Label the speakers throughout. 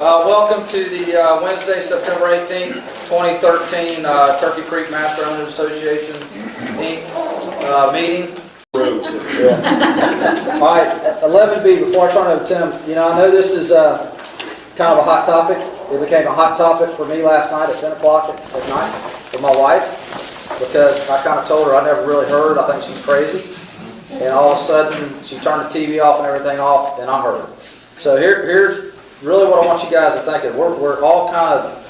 Speaker 1: Welcome to the Wednesday, September 18th, 2013 Turkey Creek Master Owners Association Inc. Meeting. All right, 11B, before I turn it over to Tim, I know this is kind of a hot topic. It became a hot topic for me last night at 10 o'clock at night with my wife, because I kind of told her I never really heard. I think she's crazy. And all of a sudden, she turned the TV off and everything off, and I heard her. So here's really what I want you guys to think of. We're all kind of,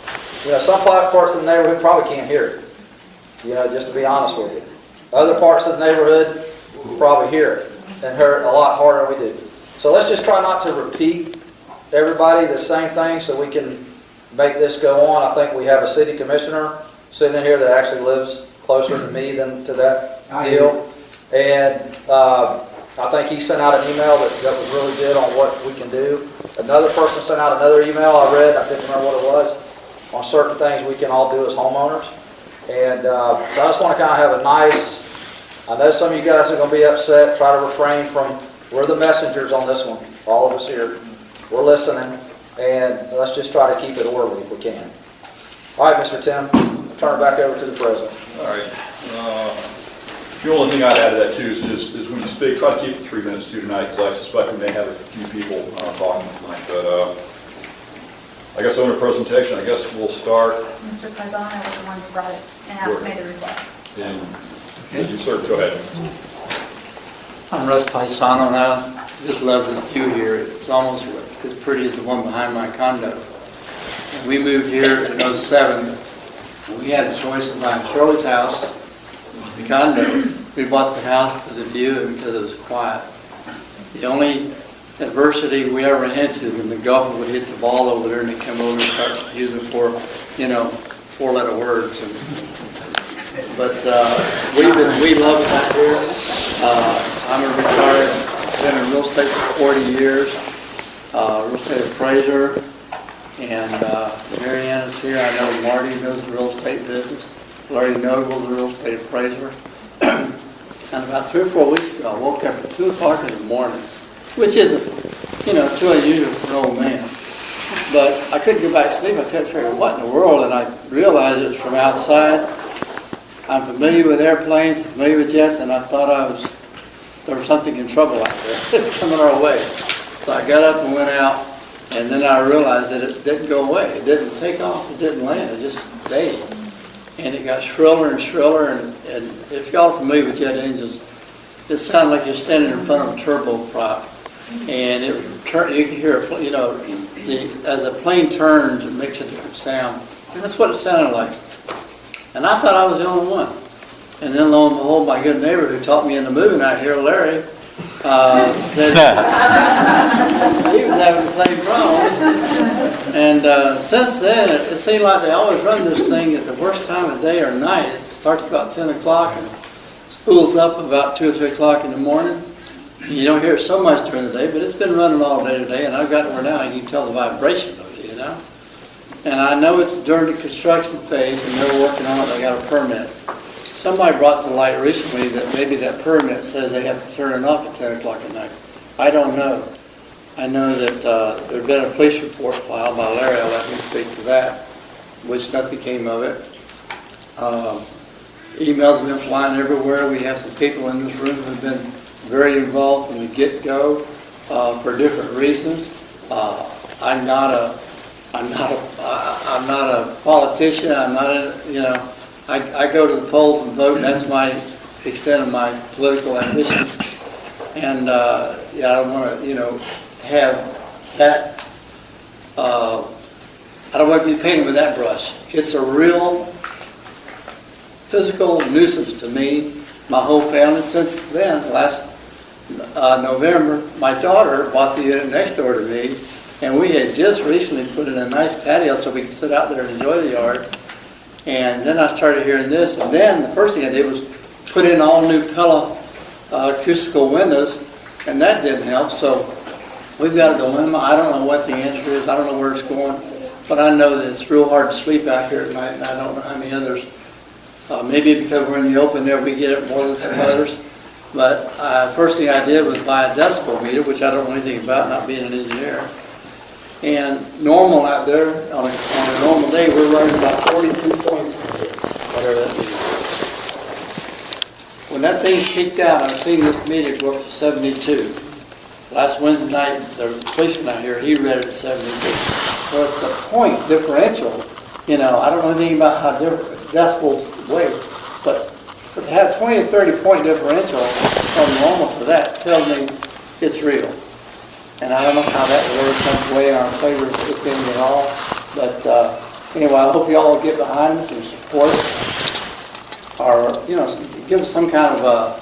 Speaker 1: some parts of the neighborhood probably can't hear it, just to be honest with you. Other parts of the neighborhood probably hear it and hear it a lot harder than we do. So let's just try not to repeat everybody the same thing so we can make this go on. I think we have a city commissioner sitting in here that actually lives closer to me than to that deal. And I think he sent out an email that was really good on what we can do. Another person sent out another email I read, I didn't remember what it was, on certain things we can all do as homeowners. And so I just want to kind of have a nice, I know some of you guys are going to be upset, try to refrain from, we're the messengers on this one, all of us here. We're listening, and let's just try to keep it orderly if we can. All right, Mr. Tim, turn it back over to the president.
Speaker 2: All right. The only thing I'd add to that too is when you speak, try to keep it 3 minutes too tonight, because I suspect we may have a few people talking tonight. But I guess on the presentation, I guess we'll start.
Speaker 3: Mr. Paisano was the one who brought it and made the request.
Speaker 2: And you sir, go ahead.
Speaker 4: I'm Russ Paisano now. Just love this view here. It's almost as pretty as the one behind my condo. And we moved here in '07. We had a choice of buying Shirley's house, the condo. We bought the house for the view and because it was quiet. The only adversity we ever ran into when the golfer would hit the ball over there and they'd come over and start using four-letter words. But we love it out here. I'm a retired, been in real estate for 40 years, real estate appraiser, and Mary Ann is here. I know Marty knows the real estate business. Larry Noble, the real estate appraiser. And about 3 or 4 weeks ago, I woke up at 2 o'clock in the morning, which isn't, too unusual for an old man. But I couldn't go back to sleep. I couldn't figure what in the world, and I realized it was from outside. I'm familiar with airplanes, familiar with jets, and I thought there was something in trouble out there. It's coming our way. So I got up and went out, and then I realized that it didn't go away. It didn't take off. It didn't land. It just stayed. And it got shriller and shriller, and if y'all are familiar with jet engines, it sounds like you're standing in front of a turboprop. And you can hear, as a plane turns, it makes a different sound. And that's what it sounded like. And I thought I was the only one. And then lo and behold, my good neighbor who taught me in the moving out here, Larry, said he was having the same problem. And since then, it seemed like they always run this thing at the worst time of day or night. It starts about 10 o'clock and spools up about 2 or 3 o'clock in the morning. You don't hear it so much during the day, but it's been running all day today, and I've got it where now you can tell the vibration of it, And I know it's during the construction phase, and they're working on it. They got a permit. Somebody brought to light recently that maybe that permit says they have to turn it off at 10 o'clock at night. I don't know. I know that there had been a police report filed by Larry. I'll let him speak to that, which nothing came of it. Emails have been flying everywhere. We have some people in this room who have been very involved from the get-go for different reasons. I'm not a politician. I'm not I go to the polls and vote, and that's my extent of my political ambitions. And I don't want to, have that. I don't want to be painted with that brush. It's a real physical nuisance to me, my whole family. Since then, last November, my daughter bought the unit next door to me, and we had just recently put in a nice patio so we could sit out there and enjoy the yard. And then I started hearing this, and then the first thing I did was put in all new Pella acoustical windows, and that didn't help. So we've got a dilemma. I don't know what the answer is. I don't know where it's going, but I know that it's real hard to sleep out here at night, and I don't know how many others. Maybe because we're in the open there, we get it more than some others. But first thing I did was buy a decibel meter, which I don't know anything about, not being an engineer. And normal out there, on a normal day, we're running about 42 points, whatever that means. When that thing's peaked out, I've seen this meter go up to 72. Last Wednesday night, there was a policeman out here, he read it at 72. So it's a point differential. You know, I don't know anything about how decibels weigh, but to have 20 or 30 point differential from normal to that tells me it's real. And I don't know how that really comes way in our favor, if any at all. But anyway, I hope you all will get behind us and support or, you know, give us some kind of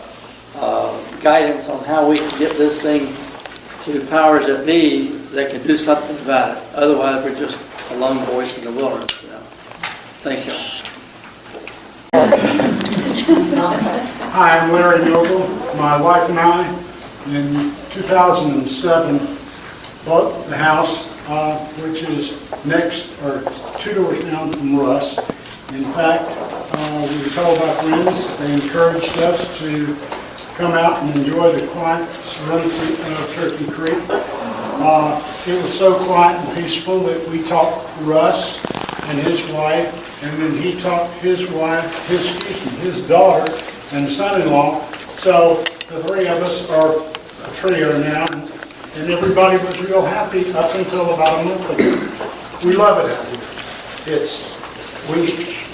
Speaker 4: guidance on how we can get this thing to powers that be that can do something about it. Otherwise, we're just a lone voice in the wilderness, you know. Thank you.
Speaker 5: Hi, I'm Larry Noble. My wife and I, in 2007, bought the house, which is next, or 2 doors down from Russ. In fact, we were told by friends, they encouraged us to come out and enjoy the quiet serenity of Turkey Creek. It was so quiet and peaceful that we talked Russ and his wife, and then he talked his wife, his daughter and son-in-law. So the three of us are a trio now, and everybody was real happy up until about a month ago. We love it out here.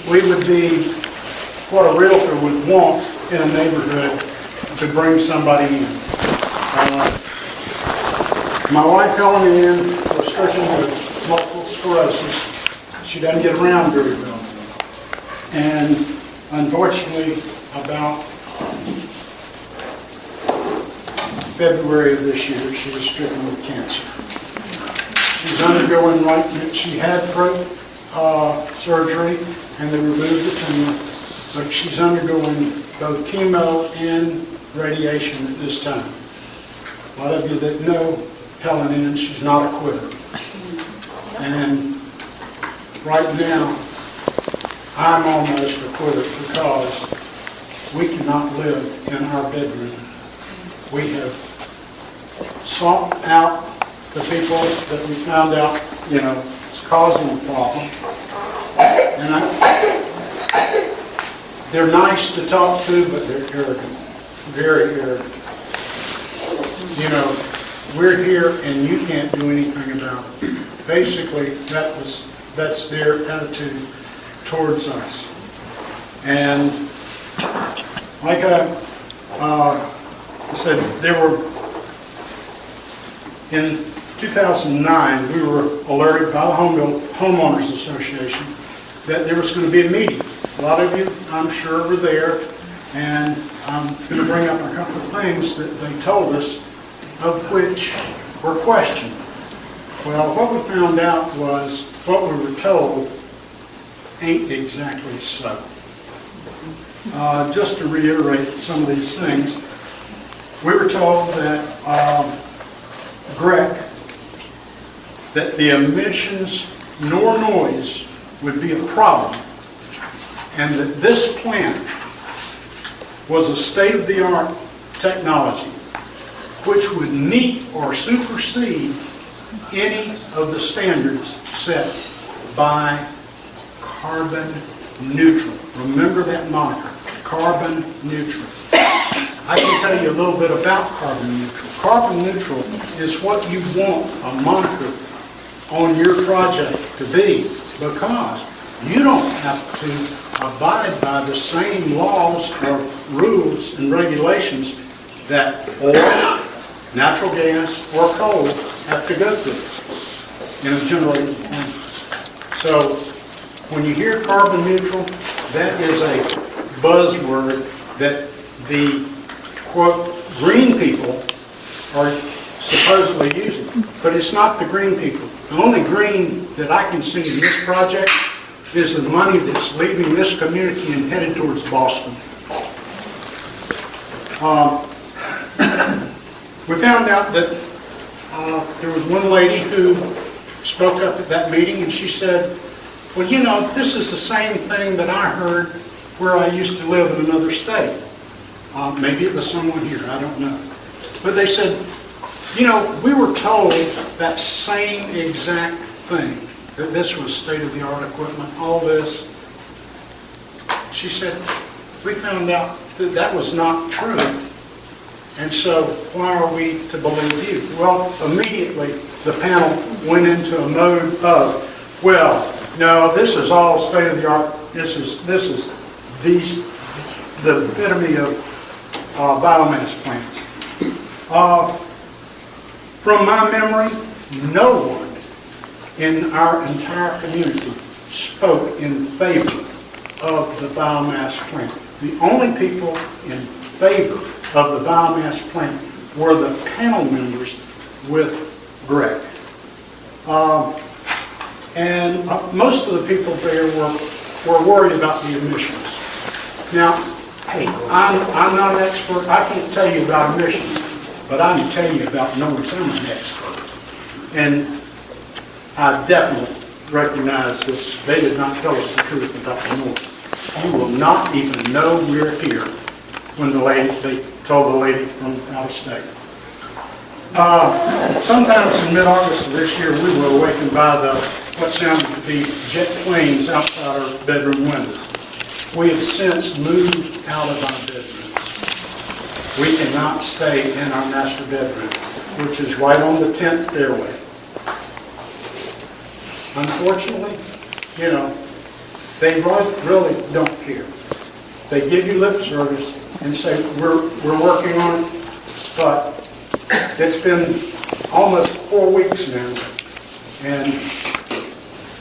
Speaker 5: We would be what a realtor would want in a neighborhood to bring somebody in. My wife Helen Ann was stricken with multiple sclerosis. She doesn't get around very well. And unfortunately, about February of this year, she was stricken with cancer. She's undergoing she had throat surgery and they removed the tumor, but she's undergoing both chemo and radiation at this time. A lot of you that know Helen Ann, she's not a quitter. And right now, I'm almost a quitter because we cannot live in our bedroom. We have sought out the people that we found out, you know, is causing the problem. And they're nice to talk to, but they're arrogant, very arrogant. You know, we're here and you can't do anything about it. Basically, that's their attitude towards us. And like I said, in 2009, we were alerted by the Homeowners Association that there was going to be a meeting. A lot of you, I'm sure, were there, and I'm going to bring up a couple of things that they told us, of which were questioned. Well, what we found out was what we were told ain't exactly so. Just to reiterate some of these things, we were told that GREC, that the emissions nor noise would be a problem, and that this plant was a state-of-the-art technology which would meet or supersede any of the standards set by carbon neutral. Remember that moniker, carbon neutral. I can tell you a little bit about carbon neutral. Carbon neutral is what you want a moniker on your project to be, because you don't have to abide by the same laws or rules and regulations that oil, natural gas, or coal have to go through in a generating plant. So when you hear carbon neutral, that is a buzzword that the, quote, green people are supposedly using. But it's not the green people. The only green that I can see in this project is the money that's leaving this community and headed towards Boston. We found out that there was one lady who spoke up at that meeting, and she said, well, you know, this is the same thing that I heard where I used to live in another state. Maybe it was someone here, I don't know. But they said, You know, we were told that same exact thing, that this was state-of-the-art equipment, all this. She said, we found out that that was not true, and so why are we to believe you? Well, immediately, the panel went into a mode of, well, no, this is all state-of-the-art, this is the epitome of biomass plants. From my memory, no one in our entire community spoke in favor of the biomass plant. The only people in favor of the biomass plant were the panel members with Greg. And most of the people there were worried about the emissions. Now, hey, I'm not an expert. I can't tell you about emissions, but I can tell you about noise. I'm an expert. And I definitely recognize that they did not tell us the truth about the noise. You will not even know we're here when they told the lady from out of state. Sometimes in mid-August of this year, we were awakened by what sounded to be jet planes outside our bedroom windows. We have since moved out of our bedrooms. We cannot stay in our master bedroom, which is right on the 10th fairway. Unfortunately, you know, they really don't care. They give you lip service and say, we're working on it, but it's been almost 4 weeks now, and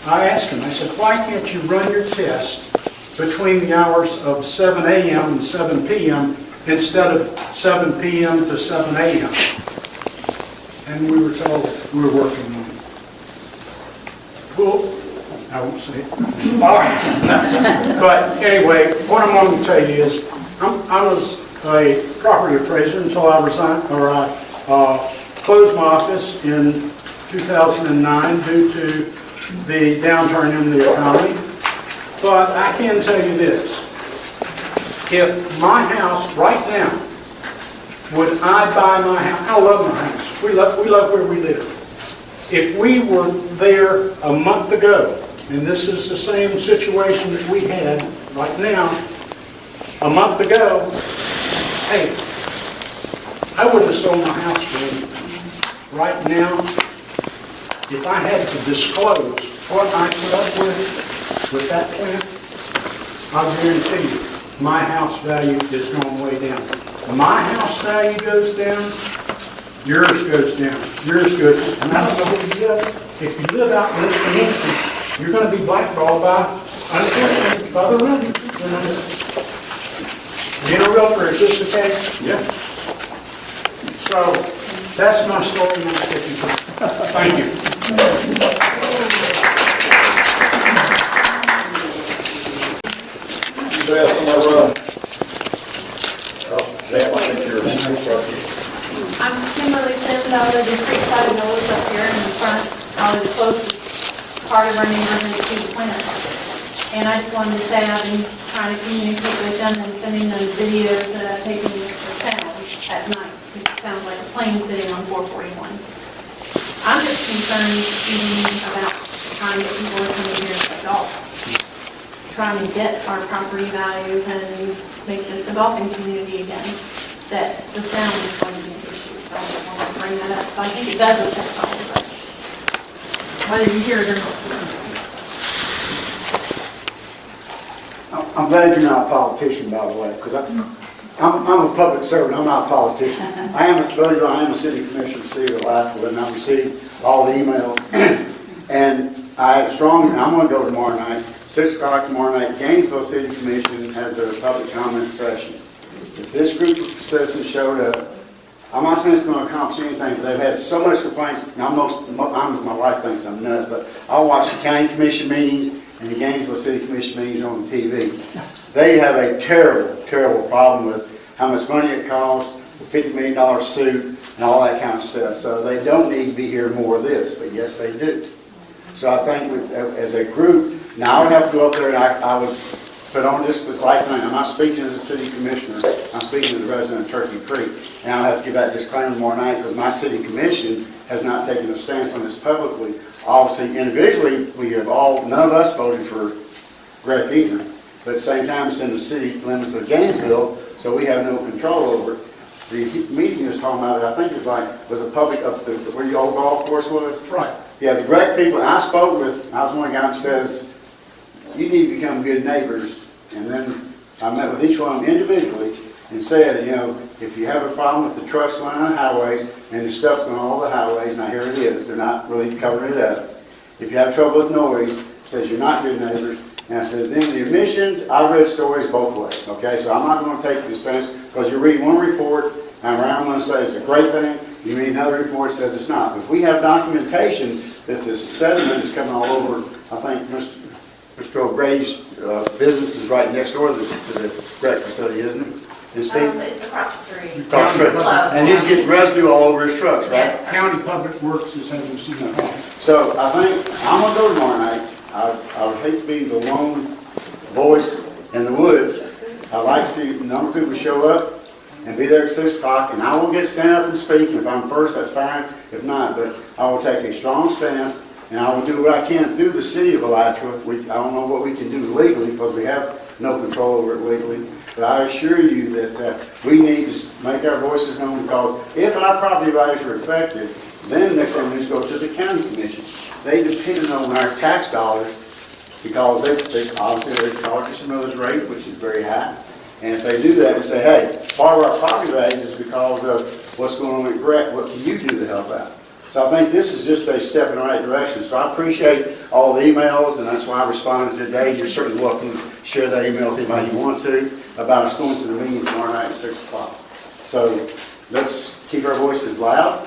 Speaker 5: I asked him, I said, why can't you run your test between the hours of 7 a.m. and 7 p.m. instead of 7 p.m. to 7 a.m.? And we were told we were working on it. Well, I won't say it. But anyway, what I'm going to tell you is, I was a property appraiser until I resigned, or I closed my office in 2009 due to the downturn in the economy. But I can tell you this, if my house right now, would I buy my house? I love my house. We love where we live. If we were there a month ago, and this is the same situation that we had right now, a month ago, hey, I wouldn't have sold my house for anything. Right now, if I had to disclose what I put up with that plant, I'll guarantee you, my house value is going way down. My house value goes down, yours goes down, yours goes down. And I don't know where you live. If you live out in this community, you're going to be blackballed by the realtor. Being a realtor, is this the case? Yeah. So, that's my story, and I'm sticking to it. Thank you.
Speaker 3: I'm Kimberly Sims, out of the Creekside Village up here in the front, out of the closest part of our neighborhood to the plants. And I just wanted to say I've been trying to communicate with them and sending them videos that I've taken for sound at night. It sounds like a plane sitting on 441. I'm just concerned about the time that people are coming here to golf. Trying to get our property values and make this a golfing community again, that the sound is going to be an issue. So I just wanted to bring that up. So I think it does affect all of us, whether you hear it or not.
Speaker 6: I'm glad you're not a politician, by the way, because I'm a public servant. I'm not a politician. I am a city commissioner, city of Alaska, and I receive all the emails. And I have I'm going to go tomorrow night, 6 o'clock tomorrow night. Gainesville City Commission has their public comment session. If this group of citizens showed up, I'm not saying it's going to accomplish anything, but they've had so much complaints. Now, my wife thinks I'm nuts, but I'll watch the county commission meetings and the Gainesville City Commission meetings on the TV. They have a terrible, terrible problem with how much money it costs, the $50 million suit, and all that kind of stuff. So they don't need to be hearing more of this, but yes, they do. So I think as a group, now I would have to go up there and I would put on this light thing. I'm not speaking as a city commissioner, I'm speaking as a resident of Turkey Creek. And I'll have to give that disclaimer tomorrow night because my city commission has not taken a stance on this publicly. Obviously, individually, none of us voted for Greg either. But at the same time, it's in the city limits of Gainesville, so we have no control over it. The meeting he was talking about, I think was a public up the, where the old golf course was.
Speaker 5: Right.
Speaker 6: Yeah, the Greg people, I spoke with, I was one guy who says, you need to become good neighbors. And then I met with each one of them individually and said, you know, if you have a problem with the trucks going on the highways and the stuff's going on all the highways, now here it is, they're not really covering it up. If you have trouble with noise, it says you're not good neighbors. And I says, then the emissions, I read stories both ways, okay? So I'm not going to take this stance because you read one report and I'm going to say it's a great thing. You read another report that says it's not. If we have documentation that the sediment is coming all over, I think Mr. O'Grady's business is right next door to the Greg facility, isn't it? Is Steve?
Speaker 3: Across the street.
Speaker 6: Across the street.
Speaker 3: Close.
Speaker 6: And he's getting residue all over his trucks, right?
Speaker 3: Yes.
Speaker 5: County Public Works is having some problem.
Speaker 6: So I think, I'm gonna go tomorrow night. I would hate to be the lone voice in the woods. I'd like to see a number of people show up and be there at 6 o'clock, and I will stand up and speak. If I'm first, that's fine. If not, but I will take a strong stance, and I will do what I can through the city of Alachua. I don't know what we can do legally, because we have no control over it legally. But I assure you that we need to make our voices known, because if our property values are affected, then next thing we need to go to the county commission. They depend on our tax dollars, because they obviously they charge us a millage rate, which is very high. And if they do that and say, hey, part of our property value is because of what's going on at Gret, what can you do to help out? So I think this is just a step in the right direction. So I appreciate all the emails, and that's why I responded today. You're certainly welcome to share that email with anybody you want to about us going to the meeting tomorrow night at 6 o'clock. So let's keep our voices loud,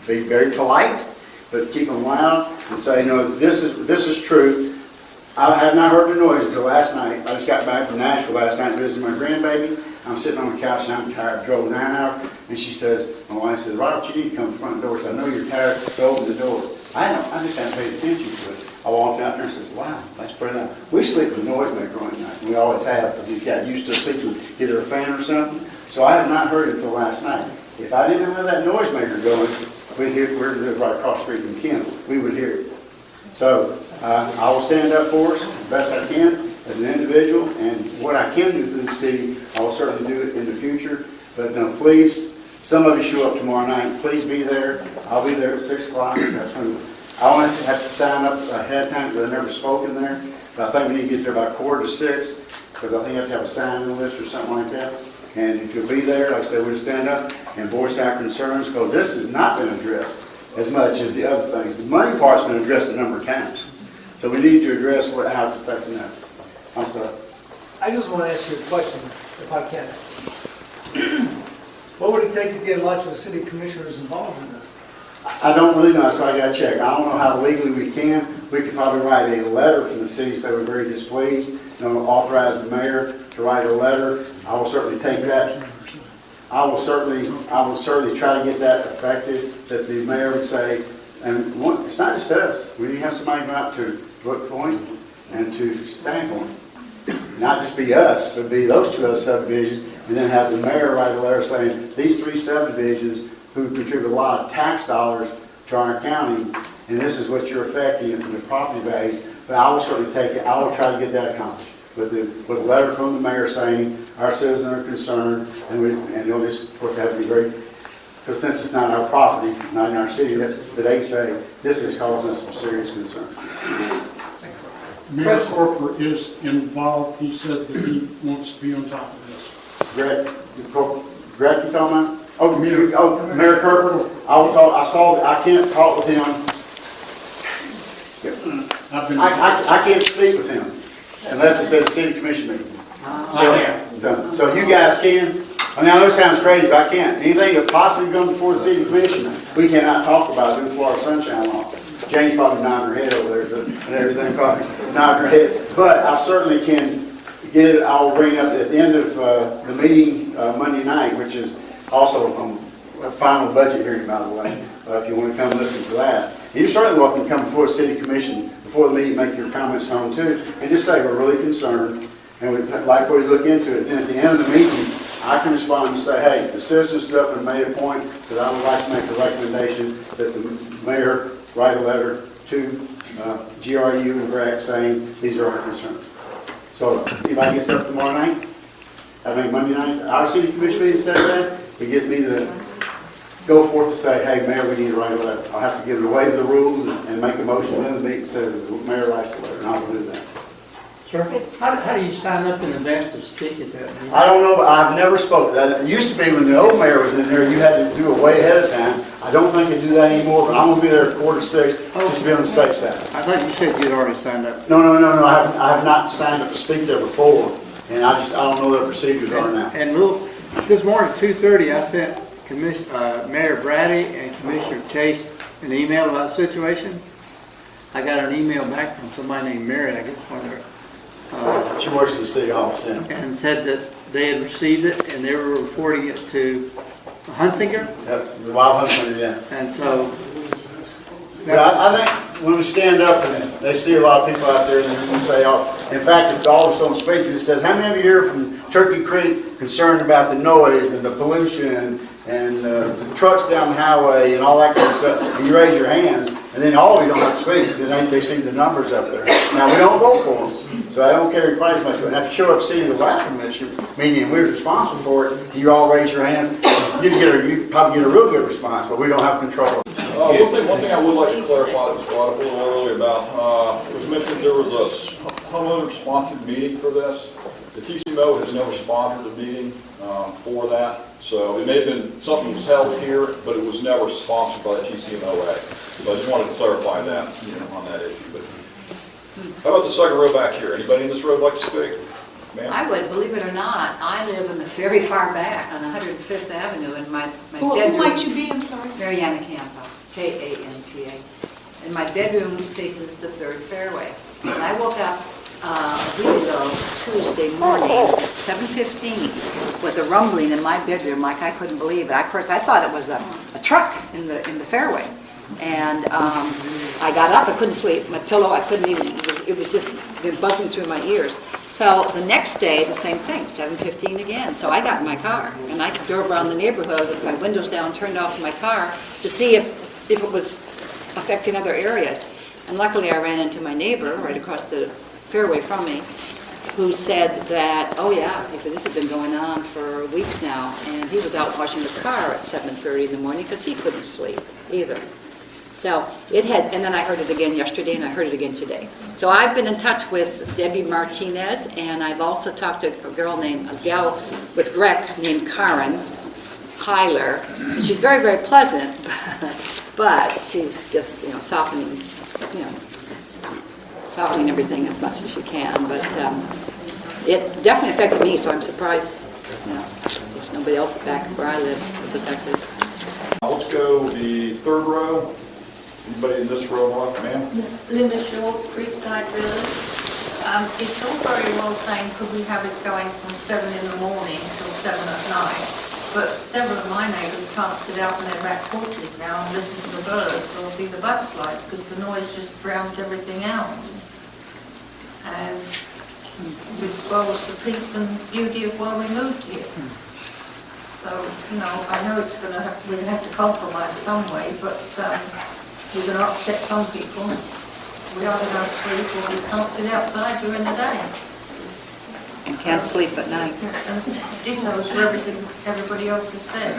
Speaker 6: be very polite, but keep them loud and say, no, this is true. I have not heard the noise until last night. I just got back from Nashville last night visiting my grandbaby. I'm sitting on the couch and I'm tired. I drove 9 hours. And she says, my wife says, Robert, you need to come to the front door. So I know you're tired. Go open the door. I just haven't paid attention to it. I walked out there and says, wow, that's pretty nice. We sleep with a noisemaker on at night. We always have, because you got used to sleeping with either a fan or something. So I have not heard it until last night. If I didn't have that noisemaker going, we're right across the street from Kendall. We would hear it. So I will stand up for us as best I can as an individual, and what I can do for the city, I will certainly do it in the future. But no, please, some of you show up tomorrow night. Please be there. I'll be there at 6 o'clock. That's when I won't have to sign up ahead of time because I've never spoken there. But I think we need to get there about 5:45 because I think you have to have a sign-in list or something like that. And if you'll be there, like I said, we'll stand up and voice our concerns, because this has not been addressed as much as the other things. The money part's been addressed a number of times. So we need to address how it's affecting us. I'm sorry.
Speaker 7: I just want to ask you a question, if I can. What would it take to get Alachua City Commissioners involved in this?
Speaker 6: I don't really know, that's why I got to check. I don't know how legally we can. We could probably write a letter from the city saying we're very displeased, authorize the mayor to write a letter. I will certainly take that. I will certainly try to get that effective, that the mayor would say, and it's not just us. We need to have somebody go out to Brook Point and to Staghorn. Not just be us, but be those 2 other subdivisions, and then have the mayor write a letter saying, these 3 subdivisions who contribute a lot of tax dollars to our county, and this is what you're affecting in the property values. But I will certainly take it, I will try to get that accomplished with a letter from the mayor saying our citizens are concerned, and you'll just, of course, have to be very, because since it's not our property, not in our city, that they say this is causing us some serious concern.
Speaker 5: Mayor Corker is involved. He said that he wants to be on top of this.
Speaker 6: Greg, you talking about? Oh, Mayor Corker. I can't talk with him. I can't speak with him unless it's at a city commission meeting. So you guys can. I mean, I know it sounds crazy, but I can't. Anything that possibly comes before the city commission, we cannot talk about due to Florida Sunshine Law. Jane's probably nodding her head over there, and everything probably nodding her head. But I certainly can get it. I'll bring up at the end of the meeting Monday night, which is also a final budget hearing, by the way, if you want to come listen to that. You're certainly welcome to come before the city commission, before the meeting, make your comments known too, and just say we're really concerned, and we'd like for you to look into it. Then at the end of the meeting, I can respond and say, hey, the citizen stood up and made a point, said I would like to make a recommendation that the mayor write a letter to GRU and GRAC saying these are our concerns. So if anybody gets up tomorrow night, Monday night, our city commission meeting says that, it gives me the go forth to say, hey, mayor, we need to write a letter. I'll have to give it away to the rules and make a motion in the meeting that says the mayor writes a letter, and I will do that.
Speaker 4: Sir, how do you sign up in advance to speak at that meeting?
Speaker 6: I don't know, but I've never spoke to that. It used to be when the old mayor was in there, you had to do it way ahead of time. I don't think they do that anymore, but I'm gonna be there at 5:45, just to be on the safe side.
Speaker 4: I thought you said you'd already signed up.
Speaker 6: No, I have not signed up to speak there before, and I don't know what the procedures are now.
Speaker 4: And this morning at 2:30, I sent Mayor Brady and Commissioner Chase an email about the situation. I got an email back from somebody named Mary, I guess one of their,
Speaker 6: She works in the city office, yeah.
Speaker 4: and said that they had received it and they were reporting it to Hunsinger.
Speaker 6: Yep, the Wild Hunt Center, yeah.
Speaker 4: And so,
Speaker 6: Yeah, I think when we stand up and they see a lot of people out there and they say, oh, in fact, if all of us don't speak, it says, how many of you here from Turkey Creek concerned about the noise and the pollution and the trucks down the highway and all that kind of stuff? And you raise your hand, and then all of you don't have to speak, then they see the numbers up there. Now, we don't vote for them, so I don't carry quite as much. And if you show up seeing the last meeting and we're responsible for it, you all raise your hands, you probably get a real good response, but we don't have control.
Speaker 2: One thing I would like to clarify that was brought up a little earlier about, it was mentioned there was a homeowner-sponsored meeting for this. The TCMO has never sponsored a meeting for that, so it may have been something that was held here, but it was never sponsored by the TCMOA. So I just wanted to clarify that on that issue. But how about the second row back here? Anybody in this row like to speak? Ma'am?
Speaker 8: I would, believe it or not. I live in the very far back on 105th Avenue, and my
Speaker 9: Who
Speaker 8: bedroom...
Speaker 9: might you be, I'm sorry?
Speaker 8: Mariana Campa, K-A-N-P-A. And my bedroom faces the third fairway. And I woke up a week ago, Tuesday morning, 7:15, with a rumbling in my bedroom like I couldn't believe it. Of course, I thought it was a truck in the fairway. And I got up, I couldn't sleep. My pillow, I couldn't even, it was just buzzing through my ears. So the next day, the same thing, 7:15 again. So I got in my car, and I drove around the neighborhood with my windows down, turned off my car to see if it was affecting other areas. And luckily, I ran into my neighbor right across the fairway from me, who said that, oh yeah, he said this had been going on for weeks now, and he was out washing his car at 7:30 in the morning because he couldn't sleep either. So it has, and then I heard it again yesterday, and I heard it again today. So I've been in touch with Debbie Martinez, and I've also talked to a gal with GREC named Karen Heiler, and she's very, very pleasant, but she's just, softening everything as much as she can. But it definitely affected me, so I'm surprised. If nobody else back where I live was affected.
Speaker 2: Let's go the third row. Anybody in this row, ma'am?
Speaker 10: Linda Short, Creekside Village. It's all very well saying, could we have it going from 7 in the morning till 7 at night? But several of my neighbours can't sit out on their back porches now and listen to the birds or see the butterflies because the noise just drowns everything out. And it spoils the peace and beauty of why we moved here. So, I know we're going to have to compromise some way, but we're going to upset some people. We either don't sleep or we can't sit outside during the day.
Speaker 8: And can't sleep at night.
Speaker 10: And ditto to everything everybody else has said.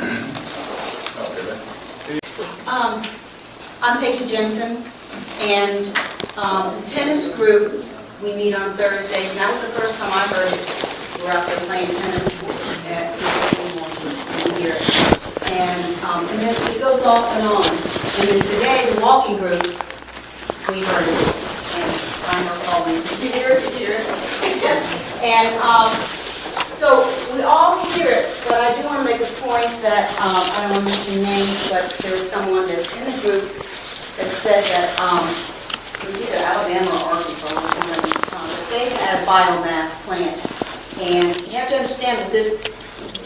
Speaker 9: I'm Peggy Jensen, and the tennis group, we meet on Thursdays, and that was the first time I heard it. We're out there playing tennis at here. And then it goes off and on. And then today, the walking group, we heard it. And I know Pauline said, did you hear it? And so we all hear it, but I do want to make a point that, I don't want to mention names, but there was someone that's in the group that said that, it was either Alabama or Arkansas, but they had a biomass plant. And you have to understand that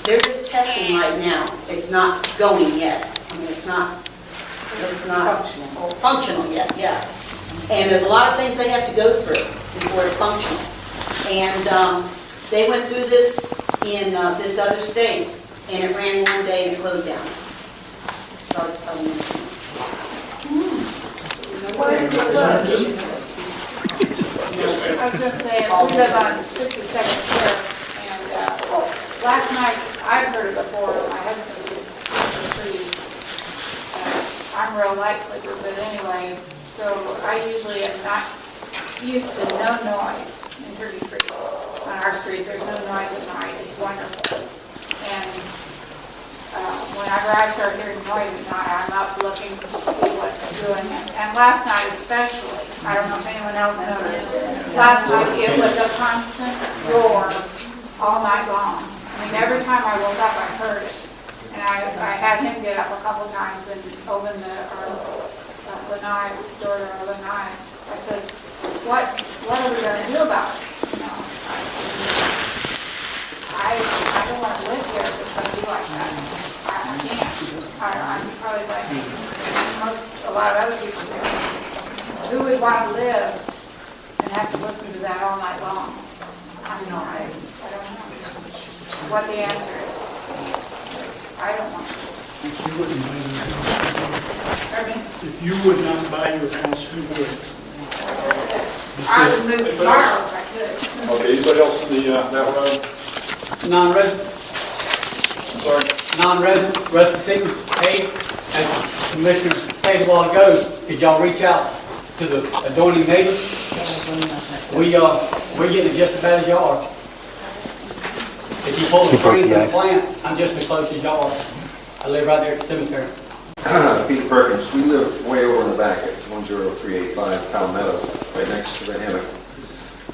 Speaker 9: they're just testing right now. It's not going yet. I mean, it's not It's not functional yet, yeah. And there's a lot of things they have to go through before it's functional. And they went through this in this other state, and it ran one day and it closed down. So I'll just tell you.
Speaker 11: I was going to say, we live on 67th Sheriff, and, well, last night, I've heard it before, my husband did the trees. I'm a real light sleeper, but anyway, so I usually am not used to no noise in Turkey Creek. On our street, there's no noise at night, it's wonderful. And whenever I start hearing noise at night, I'm up looking to see what's doing it. And last night especially, I don't know if anyone else noticed, last night it was a constant roar all night long. I mean, every time I woke up, I heard it. And I had him get up a couple times and open our lanai, door to our lanai. I said, what are we going to do about it? You know, I don't want to live here if it's going to be like that. I can't. I'm probably like a lot of other people do. Who would want to live and have to listen to that all night long? I don't know. I don't know what the answer is. I don't want to.
Speaker 5: If you would not buy your house, who would?
Speaker 11: I would move tomorrow if I could.
Speaker 2: Okay, anybody else in that round?
Speaker 12: Non-resident,
Speaker 2: I'm sorry?
Speaker 12: non-resident, rest of the city. Hey, as Commissioner stated a while ago, did y'all reach out to the adjoining neighbors? We're getting it just as bad as y'all are. If you pull the string from the plant, I'm just as close as y'all are. I live right there at the cemetery.
Speaker 13: Pete Perkins. We live way over in the back at 10385 Palmetto, right next to the hammock.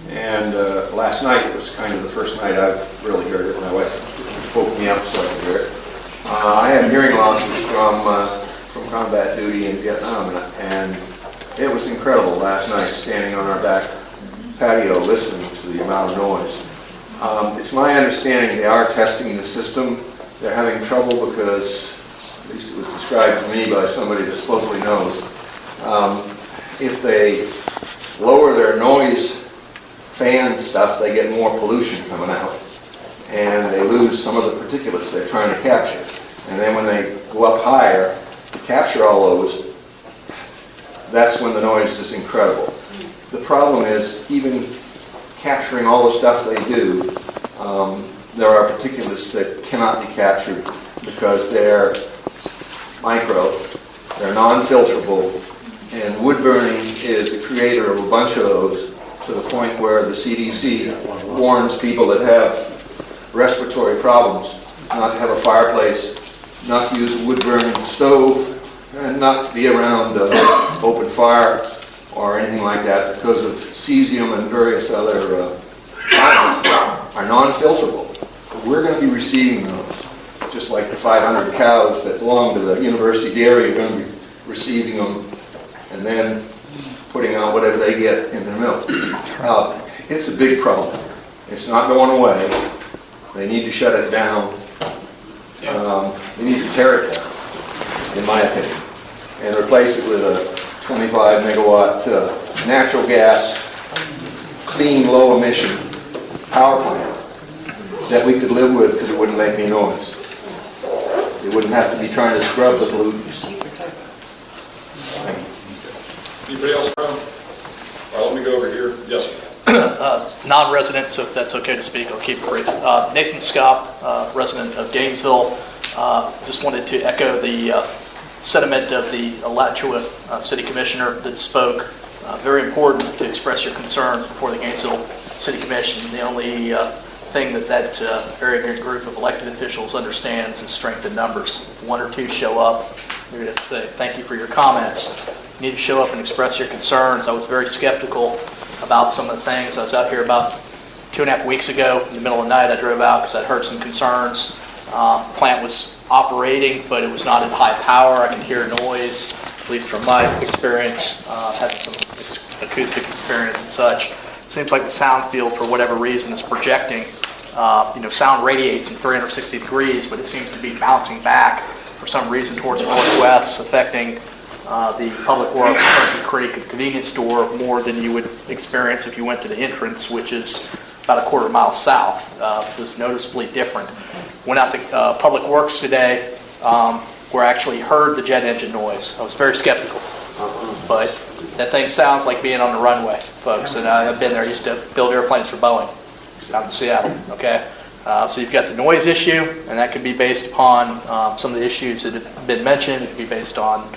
Speaker 13: And last night was kind of the first night I've really heard it. My wife woke me up so I could hear it. I had hearing losses from combat duty in Vietnam, and it was incredible last night standing on our back patio listening to the amount of noise. It's my understanding they are testing the system. They're having trouble because, at least it was described to me by somebody that supposedly knows, if they lower their noise fan stuff, they get more pollution coming out. And they lose some of the particulates they're trying to capture. And then when they go up higher to capture all those, that's when the noise is incredible. The problem is, even capturing all the stuff they do, there are particulates that cannot be captured because they're micro, they're non-filterable, and wood burning is the creator of a bunch of those, to the point where the CDC warns people that have respiratory problems not to have a fireplace, not to use a wood-burning stove, and not to be around open fire or anything like that because of cesium and various other items that are non-filterable. We're going to be receiving those, just like the 500 cows that belong to the university dairy are going to be receiving them and then putting out whatever they get in their milk. It's a big problem. It's not going away. They need to shut it down. They need to tear it down, in my opinion, and replace it with a 25 megawatt natural gas, clean, low emission power plant that we could live with because it wouldn't make any noise. It wouldn't have to be trying to scrub the pollutants.
Speaker 2: Anybody else around? All right, let me go over here. Yes, sir.
Speaker 14: Non-resident, so if that's okay to speak, I'll keep it brief. Nathan Scott, resident of Gainesville. Just wanted to echo the sentiment of the Alachua City Commissioner that spoke. Very important to express your concerns before the Gainesville City Commission. The only thing that arrogant group of elected officials understands is strength in numbers. If one or two show up, we would have to say, thank you for your comments. You need to show up and express your concerns. I was very skeptical about some of the things. I was out here about 2.5 weeks ago. In the middle of the night, I drove out because I'd heard some concerns. The plant was operating, but it was not at high power. I could hear noise, at least from my experience, having some acoustic experience and such. It seems like the sound field, for whatever reason, is projecting. Sound radiates in 360 degrees, but it seems to be bouncing back for some reason towards the northwest, affecting the Public Works, Turkey Creek, and convenience store more than you would experience if you went to the entrance, which is about a quarter mile south. It was noticeably different. Went out to Public Works today, where I actually heard the jet engine noise. I was very skeptical, but that thing sounds like being on the runway, folks, and I've been there. I used to build airplanes for Boeing out in Seattle, okay? So you've got the noise issue, and that could be based upon some of the issues that have been mentioned. It could be based on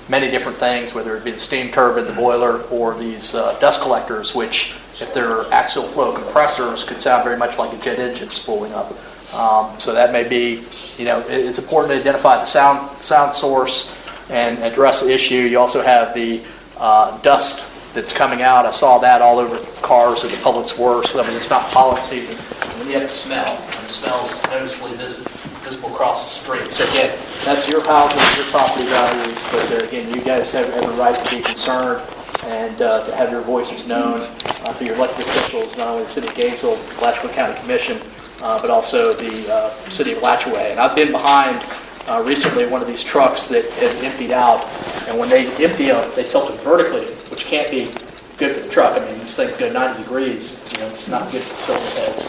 Speaker 14: many different things, whether it be the steam turbine, the boiler, or these dust collectors, which, if they're axial flow compressors, could sound very much like a jet engine spooling up. So that may be, it's important to identify the sound source and address the issue. You also have the dust that's coming out. I saw that all over cars at the Public Works. I mean, it's not pollen season. And then you have the smell. And the smell's noticeably visible across the street. So again, that's your house, your property values, but again, you guys have every right to be concerned and to have your voices known to your elected officials, not only the City of Gainesville, Alachua County Commission, but also the City of Alachua. And I've been behind recently one of these trucks that had emptied out, and when they empty them, they tilt it vertically, which can't be good for the truck. I mean, these things go 90 degrees, it's not good for cylinder heads.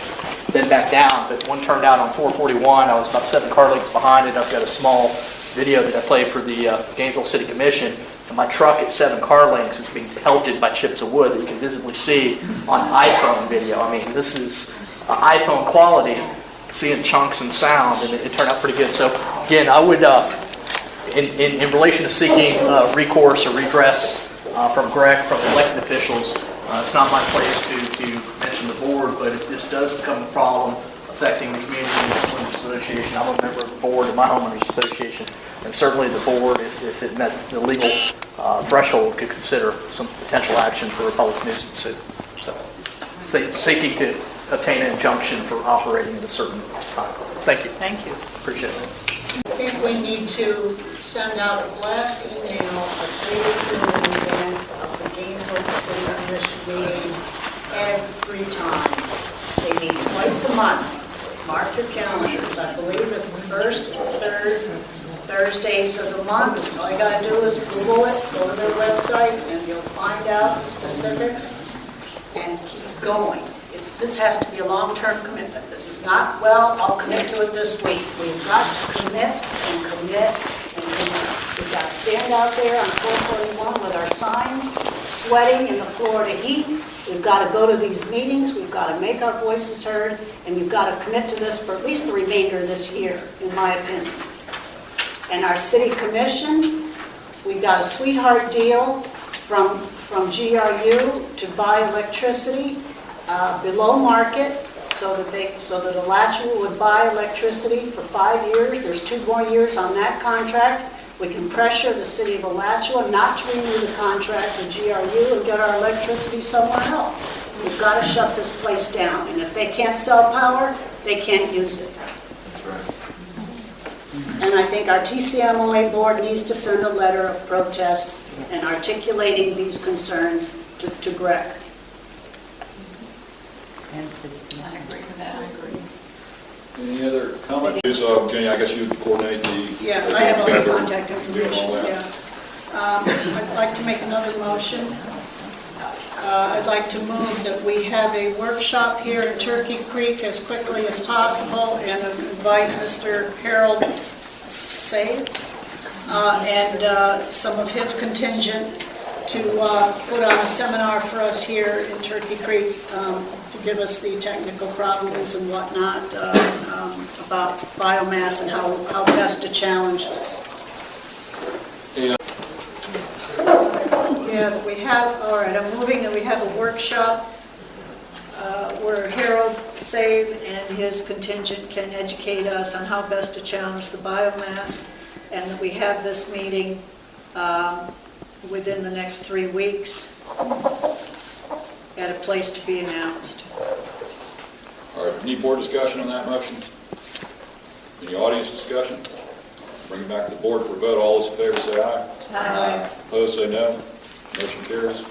Speaker 14: Then back down, but one turned out on 441. I was about 7 car lengths behind it. I've got a small video that I played for the Gainesville City Commission, and my truck at 7 car lengths is being pelted by chips of wood that you can visibly see on iPhone video. I mean, this is iPhone quality, seeing chunks and sound, and it turned out pretty good. So again, I would, in relation to seeking recourse or redress from Greg, from elected officials, it's not my place to mention the board, but if this does become a problem affecting the Community Homeowners Association, I'm a member of the board of my homeowners association, and certainly the board, if it met the legal threshold, could consider some potential action for a public nuisance suit. So, seeking to obtain an injunction for operating at a certain time. Thank you.
Speaker 10: Thank you.
Speaker 14: Appreciate it.
Speaker 11: I think we need to send out a blast email a day or two in advance of the Gainesville City Commission meetings every time. They meet twice a month. Mark your calendars. I believe it's the first and third Thursdays of the month. All you got to do is Google it, go to their website, and you'll find out the specifics and keep going. This has to be a long-term commitment. This is not, well, I'll commit to it this week. We've got to commit and commit and commit. We've got to stand out there on 441 with our signs, sweating in the Florida heat. We've got to go to these meetings. We've got to make our voices heard, and we've got to commit to this for at least the remainder of this year, in my opinion. And our city commission, we've got a sweetheart deal from GRU to buy electricity below market, so that Alachua would buy electricity for 5 years. There's 2 more years on that contract. We can pressure the city of Alachua not to renew the contract with GRU and get our electricity somewhere else. We've got to shut this place down, and if they can't sell power, they can't use it. And I think our TCMOA board needs to send a letter of protest and articulating these concerns to Greg.
Speaker 8: I agree with that. I agree.
Speaker 2: Any other comments? Jenny, I guess you would coordinate the...
Speaker 11: Yeah, I have all the contact information, yeah. I'd like to make another motion. I'd like to move that we have a workshop here in Turkey Creek as quickly as possible and invite Mr. Harold Say and some of his contingent to put on a seminar for us here in Turkey Creek to give us the technical problems and whatnot about biomass and how best to challenge this. Yeah, we have, all right, I'm moving that we have a workshop where Harold Save and his contingent can educate us on how best to challenge the biomass, and that we have this meeting within the next 3 weeks at a place to be announced.
Speaker 2: All right, any board discussion on that motion? Any audience discussion? Bring it back to the board for a vote. All those in favor say aye.
Speaker 11: Aye.
Speaker 2: Opposed say no. Motion carries.